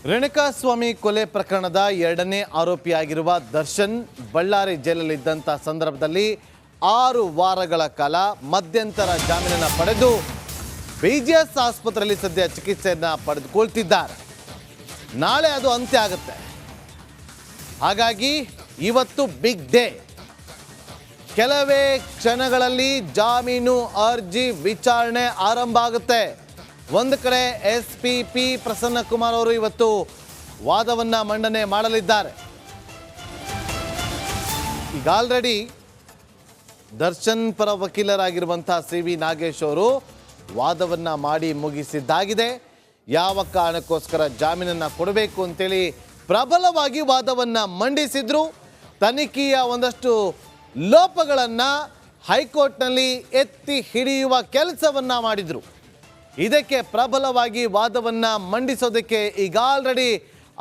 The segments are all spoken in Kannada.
ರೇಣುಕಾಸ್ವಾಮಿ ಕೊಲೆ ಪ್ರಕರಣದ ಎರಡನೇ ಆರೋಪಿಯಾಗಿರುವ ದರ್ಶನ್ ಬಳ್ಳಾರಿ ಜೈಲಲ್ಲಿದ್ದಂಥ ಸಂದರ್ಭದಲ್ಲಿ 6 ವಾರಗಳ ಕಾಲ ಮಧ್ಯಂತರ ಜಾಮೀನನ್ನು ಪಡೆದು ಬಿಜಿಎಸ್ ಆಸ್ಪತ್ರೆಯಲ್ಲಿ ಸದ್ಯ ಚಿಕಿತ್ಸೆಯನ್ನು ಪಡೆದುಕೊಳ್ತಿದ್ದಾರೆ. ನಾಳೆ ಅದು ಅಂತ್ಯ ಆಗುತ್ತೆ. ಹಾಗಾಗಿ ಇವತ್ತು ಬಿಗ್ ಡೇ. ಕೆಲವೇ ಕ್ಷಣಗಳಲ್ಲಿ ಜಾಮೀನು ಅರ್ಜಿ ವಿಚಾರಣೆ ಆರಂಭ ಆಗುತ್ತೆ. ಒಂದು ಕಡೆ ಎಸ್ಪಿಪಿ ಪ್ರಸನ್ನ ಕುಮಾರ್ ಅವರು ಇವತ್ತು ವಾದವನ್ನು ಮಂಡನೆ ಮಾಡಲಿದ್ದಾರೆ. ಈಗ ಆಲ್ರೆಡಿ ದರ್ಶನ್ ಪರ ವಕೀಲರಾಗಿರುವಂಥ ಸಿ.ವಿ. ನಾಗೇಶ್ ಅವರು ವಾದವನ್ನು ಮಾಡಿ ಮುಗಿಸಿದ್ದಾಗಿದೆ. ಯಾವ ಕಾರಣಕ್ಕೋಸ್ಕರ ಜಾಮೀನನ್ನು ಕೊಡಬೇಕು ಅಂತೇಳಿ ಪ್ರಬಲವಾಗಿ ವಾದವನ್ನು ಮಂಡಿಸಿದ್ರು. ತನಿಖೆಯ ಒಂದಷ್ಟು ಲೋಪಗಳನ್ನು ಹೈಕೋರ್ಟ್ನಲ್ಲಿ ಎತ್ತಿ ಹಿಡಿಯುವ ಕೆಲಸವನ್ನು ಮಾಡಿದರು. ಇದಕ್ಕೆ ಪ್ರಬಲವಾಗಿ ವಾದವನ್ನು ಮಂಡಿಸೋದಕ್ಕೆ ಈಗ ಆಲ್ರೆಡಿ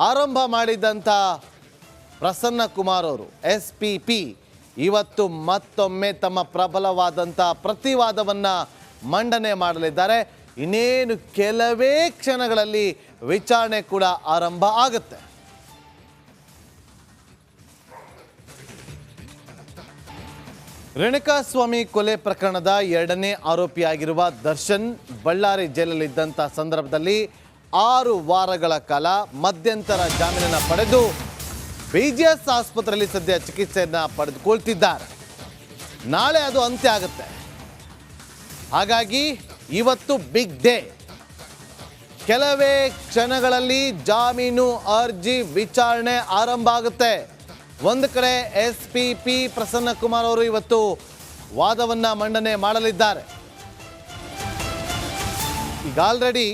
ಆರಂಭ ಮಾಡಿದಂಥ ಪ್ರಸನ್ನ ಕುಮಾರ್ ಅವರು ಎಸ್ಪಿಪಿ ಇವತ್ತು ಮತ್ತೊಮ್ಮೆ ತಮ್ಮ ಪ್ರಬಲವಾದಂಥ ಪ್ರತಿವಾದವನ್ನು ಮಂಡನೆ ಮಾಡಲಿದ್ದಾರೆ. ಇನ್ನೇನು ಕೆಲವೇ ಕ್ಷಣಗಳಲ್ಲಿ ವಿಚಾರಣೆ ಕೂಡ ಆರಂಭ ಆಗುತ್ತೆ. ರೇಣುಕಾಸ್ವಾಮಿ ಕೊಲೆ ಪ್ರಕರಣದ ಎರಡನೇ ಆರೋಪಿಯಾಗಿರುವ ದರ್ಶನ್ ಬಳ್ಳಾರಿ ಜೈಲಲ್ಲಿದ್ದಂಥ ಸಂದರ್ಭದಲ್ಲಿ 6 ವಾರಗಳ ಕಾಲ ಮಧ್ಯಂತರ ಜಾಮೀನನ್ನು ಪಡೆದು ಬಿಜಿಎಸ್ ಆಸ್ಪತ್ರೆಯಲ್ಲಿ ಸದ್ಯ ಚಿಕಿತ್ಸೆಯನ್ನು ಪಡೆದುಕೊಳ್ತಿದ್ದಾರೆ. ನಾಳೆ ಅದು ಅಂತ್ಯ ಆಗುತ್ತೆ. ಹಾಗಾಗಿ ಇವತ್ತು ಬಿಗ್ ಡೇ. ಕೆಲವೇ ಕ್ಷಣಗಳಲ್ಲಿ ಜಾಮೀನು ಅರ್ಜಿ ವಿಚಾರಣೆ ಆರಂಭ ಆಗುತ್ತೆ. ಒಂದು ಕಡೆ ಎಸ್ಪಿಪಿ ಪ್ರಸನ್ನ ಕುಮಾರ್ ಅವರು ಇವತ್ತು ವಾದವನ್ನು ಮಂಡನೆ ಮಾಡಲಿದ್ದಾರೆ. ಈಗ ಆಲ್ರೆಡಿ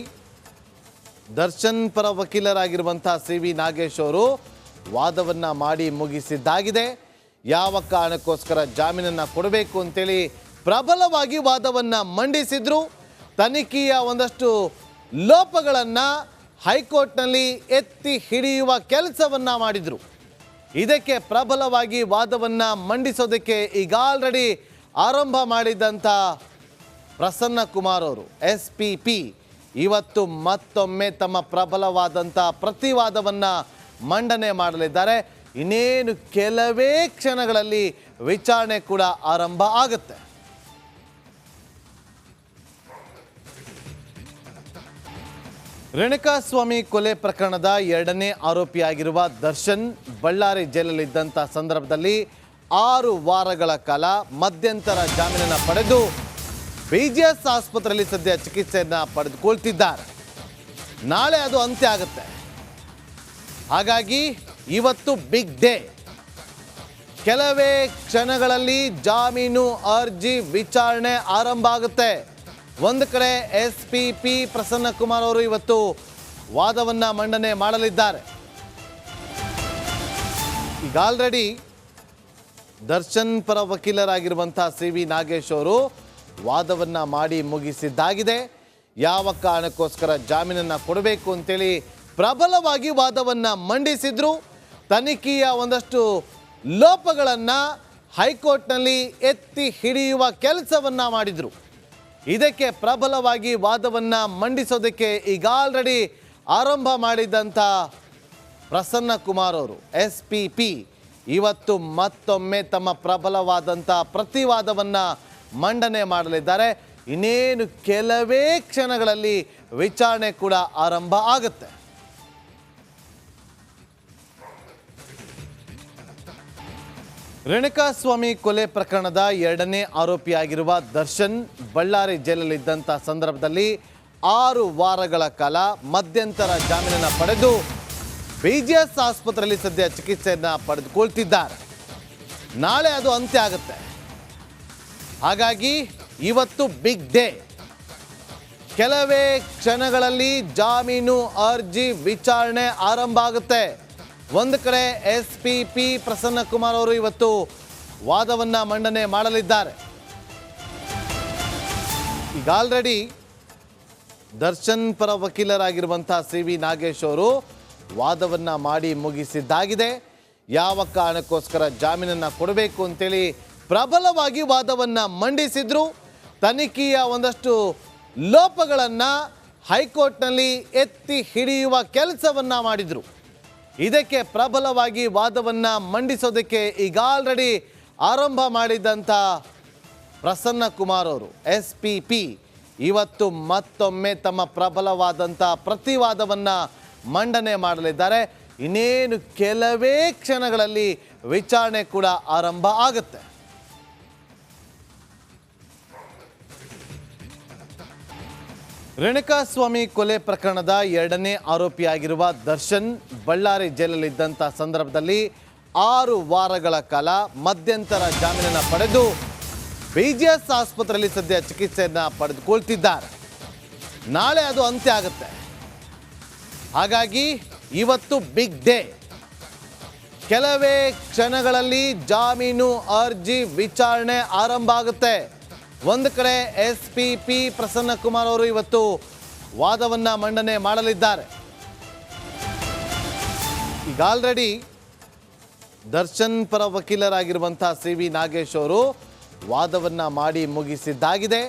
ದರ್ಶನ್ ಪರ ವಕೀಲರಾಗಿರುವಂಥ ಸಿ.ವಿ. ನಾಗೇಶ್ ಅವರು ವಾದವನ್ನು ಮಾಡಿ ಮುಗಿಸಿದ್ದಾಗಿದೆ. ಯಾವ ಕಾರಣಕ್ಕೋಸ್ಕರ ಜಾಮೀನನ್ನು ಕೊಡಬೇಕು ಅಂತೇಳಿ ಪ್ರಬಲವಾಗಿ ವಾದವನ್ನು ಮಂಡಿಸಿದ್ರು. ತನಿಖೆಯ ಒಂದಷ್ಟು ಲೋಪಗಳನ್ನು ಹೈಕೋರ್ಟ್ನಲ್ಲಿ ಎತ್ತಿ ಹಿಡಿಯುವ ಕೆಲಸವನ್ನು ಮಾಡಿದರು. ಇದಕ್ಕೆ ಪ್ರಬಲವಾಗಿ ವಾದವನ್ನು ಮಂಡಿಸೋದಕ್ಕೆ ಈಗ ಆಲ್ರೆಡಿ ಆರಂಭ ಮಾಡಿದಂಥ ಪ್ರಸನ್ನ ಕುಮಾರ್ ಅವರು ಎಸ್ಪಿಪಿ ಇವತ್ತು ಮತ್ತೊಮ್ಮೆ ತಮ್ಮ ಪ್ರಬಲವಾದಂಥ ಪ್ರತಿವಾದವನ್ನು ಮಂಡನೆ ಮಾಡಲಿದ್ದಾರೆ. ಇನ್ನೇನು ಕೆಲವೇ ಕ್ಷಣಗಳಲ್ಲಿ ವಿಚಾರಣೆ ಕೂಡ ಆರಂಭ ಆಗುತ್ತೆ. ರೇಣುಕಾಸ್ವಾಮಿ ಕೊಲೆ ಪ್ರಕರಣದ ಎರಡನೇ ಆರೋಪಿಯಾಗಿರುವ ದರ್ಶನ್ ಬಳ್ಳಾರಿ ಜೈಲಲ್ಲಿದ್ದಂಥ ಸಂದರ್ಭದಲ್ಲಿ 6 ವಾರಗಳ ಕಾಲ ಮಧ್ಯಂತರ ಜಾಮೀನನ್ನು ಪಡೆದು ಬಿಜಿಎಸ್ ಆಸ್ಪತ್ರೆಯಲ್ಲಿ ಸದ್ಯ ಚಿಕಿತ್ಸೆಯನ್ನು ಪಡೆದುಕೊಳ್ತಿದ್ದಾರೆ. ನಾಳೆ ಅದು ಅಂತ್ಯ ಆಗುತ್ತೆ. ಹಾಗಾಗಿ ಇವತ್ತು ಬಿಗ್ ಡೇ. ಕೆಲವೇ ಕ್ಷಣಗಳಲ್ಲಿ ಜಾಮೀನು ಅರ್ಜಿ ವಿಚಾರಣೆ ಆರಂಭ ಆಗುತ್ತೆ. ಒಂದು ಕಡೆ ಎಸ್ಪಿಪಿ ಪ್ರಸನ್ನ ಕುಮಾರ್ ಅವರು ಇವತ್ತು ವಾದವನ್ನು ಮಂಡನೆ ಮಾಡಲಿದ್ದಾರೆ. ಈಗ ಆಲ್ರೆಡಿ ದರ್ಶನ್ ಪರ ವಕೀಲರಾಗಿರುವಂಥ ಸಿ.ವಿ. ನಾಗೇಶ್ ಅವರು ವಾದವನ್ನು ಮಾಡಿ ಮುಗಿಸಿದ್ದಾಗಿದೆ. ಯಾವ ಕಾರಣಕ್ಕೋಸ್ಕರ ಜಾಮೀನನ್ನು ಕೊಡಬೇಕು ಅಂತೇಳಿ ಪ್ರಬಲವಾಗಿ ವಾದವನ್ನು ಮಂಡಿಸಿದ್ರು. ತನಿಖೆಯ ಒಂದಷ್ಟು ಲೋಪಗಳನ್ನು ಹೈಕೋರ್ಟ್ನಲ್ಲಿ ಎತ್ತಿ ಹಿಡಿಯುವ ಕೆಲಸವನ್ನು ಮಾಡಿದರು. ಇದಕ್ಕೆ ಪ್ರಬಲವಾಗಿ ವಾದವನ್ನು ಮಂಡಿಸೋದಕ್ಕೆ ಈಗ ಆಲ್ರೆಡಿ ಆರಂಭ ಮಾಡಿದಂಥ ಪ್ರಸನ್ನ ಕುಮಾರ್ ಅವರು ಎಸ್ಪಿಪಿ ಇವತ್ತು ಮತ್ತೊಮ್ಮೆ ತಮ್ಮ ಪ್ರಬಲವಾದಂಥ ಪ್ರತಿವಾದವನ್ನು ಮಂಡನೆ ಮಾಡಲಿದ್ದಾರೆ. ಇನ್ನೇನು ಕೆಲವೇ ಕ್ಷಣಗಳಲ್ಲಿ ವಿಚಾರಣೆ ಕೂಡ ಆರಂಭ ಆಗುತ್ತೆ. ರೇಣುಕಾಸ್ವಾಮಿ ಕೊಲೆ ಪ್ರಕರಣದ ಎರಡನೇ ಆರೋಪಿಯಾಗಿರುವ ದರ್ಶನ್ ಬಳ್ಳಾರಿ ಜೈಲಲ್ಲಿದ್ದಂಥ ಸಂದರ್ಭದಲ್ಲಿ 6 ವಾರಗಳ ಕಾಲ ಮಧ್ಯಂತರ ಜಾಮೀನನ್ನು ಪಡೆದು ಬಿಜಿಎಸ್ ಆಸ್ಪತ್ರೆಯಲ್ಲಿ ಸದ್ಯ ಚಿಕಿತ್ಸೆಯನ್ನು ಪಡೆದುಕೊಳ್ತಿದ್ದಾರೆ. ನಾಳೆ ಅದು ಅಂತ್ಯ ಆಗುತ್ತೆ. ಹಾಗಾಗಿ ಇವತ್ತು ಬಿಗ್ ಡೇ. ಕೆಲವೇ ಕ್ಷಣಗಳಲ್ಲಿ ಜಾಮೀನು ಅರ್ಜಿ ವಿಚಾರಣೆ ಆರಂಭ ಆಗುತ್ತೆ. ಒಂದು ಕಡೆ ಎಸ್ಪಿಪಿ ಪ್ರಸನ್ನ ಕುಮಾರ್ ಅವರು ಇವತ್ತು ವಾದವನ್ನು ಮಂಡನೆ ಮಾಡಲಿದ್ದಾರೆ. ಈಗ ಆಲ್ರೆಡಿ ದರ್ಶನ್ ಪರ ವಕೀಲರಾಗಿರುವಂಥ ಸಿ.ವಿ. ನಾಗೇಶ್ ಅವರು ವಾದವನ್ನು ಮಾಡಿ ಮುಗಿಸಿದ್ದಾಗಿದೆ. ಯಾವ ಕಾರಣಕ್ಕೋಸ್ಕರ ಜಾಮೀನನ್ನು ಕೊಡಬೇಕು ಅಂತೇಳಿ ಪ್ರಬಲವಾಗಿ ವಾದವನ್ನು ಮಂಡಿಸಿದ್ರು. ತನಿಖೆಯ ಒಂದಷ್ಟು ಲೋಪಗಳನ್ನು ಹೈಕೋರ್ಟ್ನಲ್ಲಿ ಎತ್ತಿ ಹಿಡಿಯುವ ಕೆಲಸವನ್ನ ಮಾಡಿದ್ರು. ಇದಕ್ಕೆ ಪ್ರಬಲವಾಗಿ ವಾದವನ್ನ ಮಂಡಿಸೋದಕ್ಕೆ ಈಗ ಆಲ್ರೆಡಿ ಆರಂಭ ಮಾಡಿದಂಥ ಪ್ರಸನ್ನ ಕುಮಾರ್ ಅವರು SPP ಇವತ್ತು ಮತ್ತೊಮ್ಮೆ ತಮ್ಮ ಪ್ರಬಲವಾದಂಥ ಪ್ರತಿವಾದವನ್ನು ಮಂಡನೆ ಮಾಡಲಿದ್ದಾರೆ. ಇನ್ನೇನು ಕೆಲವೇ ಕ್ಷಣಗಳಲ್ಲಿ ವಿಚಾರಣೆ ಕೂಡ ಆರಂಭ ಆಗುತ್ತೆ. ರೇಣುಕಾಸ್ವಾಮಿ ಕೊಲೆ ಪ್ರಕರಣದ 2ನೇ ಆರೋಪಿಯಾಗಿರುವ ದರ್ಶನ್ ಬಳ್ಳಾರಿ ಜೈಲಲ್ಲಿದ್ದಂಥ ಸಂದರ್ಭದಲ್ಲಿ 6 ವಾರಗಳ ಕಾಲ ಮಧ್ಯಂತರ ಜಾಮೀನನ್ನು ಪಡೆದು BGS ಆಸ್ಪತ್ರೆಯಲ್ಲಿ ಸದ್ಯ ಚಿಕಿತ್ಸೆಯನ್ನು ಪಡೆದುಕೊಳ್ತಿದ್ದಾರೆ. ನಾಳೆ ಅದು ಅಂತ್ಯ ಆಗುತ್ತೆ. ಹಾಗಾಗಿ ಇವತ್ತು ಬಿಗ್ ಡೇ. ಕೆಲವೇ ಕ್ಷಣಗಳಲ್ಲಿ ಜಾಮೀನು ಅರ್ಜಿ ವಿಚಾರಣೆ ಆರಂಭ ಆಗುತ್ತೆ. ಒಂದು ಕಡೆ SPP ಪ್ರಸನ್ನ ಕುಮಾರ್ ಅವರು ಇವತ್ತು ವಾದವನ್ನ ಮಂಡನೆ ಮಾಡಲಿದ್ದಾರೆ. ಈಗ ಆಲ್ರೆಡಿ ದರ್ಶನ್ ಪರ ವಕೀಲರಾಗಿರುವಂಥ CV ನಾಗೇಶ್ ಅವರು ವಾದವನ್ನ ಮಾಡಿ ಮುಗಿಸಿದ್ದಾಗಿದೆ.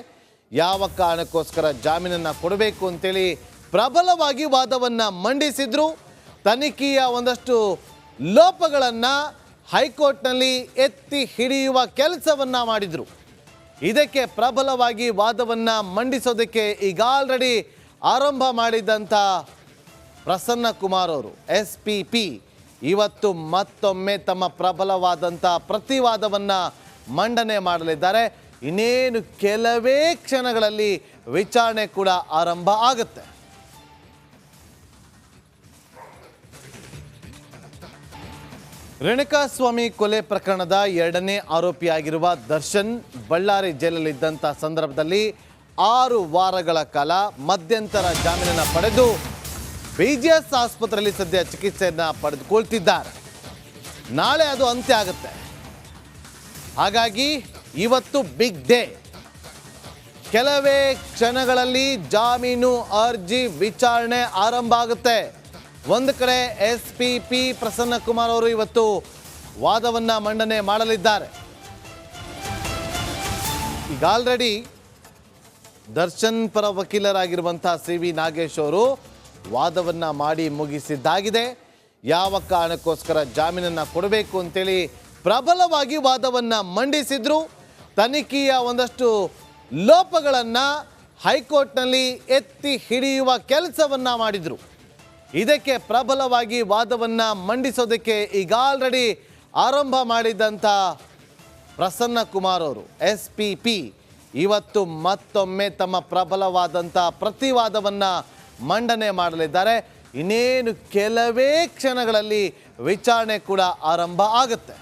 ಯಾವ ಕಾರಣಕ್ಕೋಸ್ಕರ ಜಾಮೀನನ್ನು ಕೊಡಬೇಕು ಅಂತೇಳಿ ಪ್ರಬಲವಾಗಿ ವಾದವನ್ನ ಮಂಡಿಸಿದ್ರು. ತನಿಖೆಯ ಒಂದಷ್ಟು ಲೋಪಗಳನ್ನು ಹೈಕೋರ್ಟ್ನಲ್ಲಿ ಎತ್ತಿ ಹಿಡಿಯುವ ಕೆಲಸವನ್ನ ಮಾಡಿದ್ರು. ಇದಕ್ಕೆ ಪ್ರಬಲವಾಗಿ ವಾದವನ್ನ ಮಂಡಿಸೋದಕ್ಕೆ ಈಗ ಆಲ್ರೆಡಿ ಆರಂಭ ಮಾಡಿದಂಥ ಪ್ರಸನ್ನ ಕುಮಾರ್ ಅವರು SPP ಇವತ್ತು ಮತ್ತೊಮ್ಮೆ ತಮ್ಮ ಪ್ರಬಲವಾದಂಥ ಪ್ರತಿವಾದವನ್ನು ಮಂಡನೆ ಮಾಡಲಿದ್ದಾರೆ. ಇನ್ನೇನು ಕೆಲವೇ ಕ್ಷಣಗಳಲ್ಲಿ ವಿಚಾರಣೆ ಕೂಡ ಆರಂಭ ಆಗುತ್ತೆ. ರೇಣುಕಾಸ್ವಾಮಿ ಕೊಲೆ ಪ್ರಕರಣದ 2ನೇ ಆರೋಪಿಯಾಗಿರುವ ದರ್ಶನ್ ಬಳ್ಳಾರಿ ಜೈಲಲ್ಲಿದ್ದಂಥ ಸಂದರ್ಭದಲ್ಲಿ 6 ವಾರಗಳ ಕಾಲ ಮಧ್ಯಂತರ ಜಾಮೀನನ್ನು ಪಡೆದು BGS ಆಸ್ಪತ್ರೆಯಲ್ಲಿ ಸದ್ಯ ಚಿಕಿತ್ಸೆಯನ್ನು ಪಡೆದುಕೊಳ್ತಿದ್ದಾರೆ. ನಾಳೆ ಅದು ಅಂತ್ಯ ಆಗುತ್ತೆ. ಹಾಗಾಗಿ ಇವತ್ತು ಬಿಗ್ ಡೇ. ಕೆಲವೇ ಕ್ಷಣಗಳಲ್ಲಿ ಜಾಮೀನು ಅರ್ಜಿ ವಿಚಾರಣೆ ಆರಂಭ ಆಗುತ್ತೆ. ಒಂದು ಕಡೆ SPP ಪ್ರಸನ್ನ ಕುಮಾರ್ ಅವರು ಇವತ್ತು ವಾದವನ್ನ ಮಂಡನೆ ಮಾಡಲಿದ್ದಾರೆ. ಈಗ ಆಲ್ರೆಡಿ ದರ್ಶನ್ ಪರ ವಕೀಲರಾಗಿರುವಂಥ CV ನಾಗೇಶ್ ಅವರು ವಾದವನ್ನ ಮಾಡಿ ಮುಗಿಸಿದ್ದಾಗಿದೆ. ಯಾವ ಕಾರಣಕ್ಕೋಸ್ಕರ ಜಾಮೀನನ್ನು ಕೊಡಬೇಕು ಅಂತೇಳಿ ಪ್ರಬಲವಾಗಿ ವಾದವನ್ನ ಮಂಡಿಸಿದ್ರು. ತನಿಖೆಯ ಒಂದಷ್ಟು ಲೋಪಗಳನ್ನು ಹೈಕೋರ್ಟ್ನಲ್ಲಿ ಎತ್ತಿ ಹಿಡಿಯುವ ಕೆಲಸವನ್ನ ಮಾಡಿದ್ರು. ಇದಕ್ಕೆ ಪ್ರಬಲವಾಗಿ ವಾದವನ್ನ ಮಂಡಿಸೋದಕ್ಕೆ ಈಗ ಆಲ್ರೆಡಿ ಆರಂಭ ಮಾಡಿದಂಥ ಪ್ರಸನ್ನ ಕುಮಾರ್ ಅವರು SPP ಇವತ್ತು ಮತ್ತೊಮ್ಮೆ ತಮ್ಮ ಪ್ರಬಲವಾದಂಥ ಪ್ರತಿವಾದವನ್ನ ಮಂಡನೆ ಮಾಡಲಿದ್ದಾರೆ. ಇನ್ನೇನು ಕೆಲವೇ ಕ್ಷಣಗಳಲ್ಲಿ ವಿಚಾರಣೆ ಕೂಡ ಆರಂಭ ಆಗುತ್ತೆ.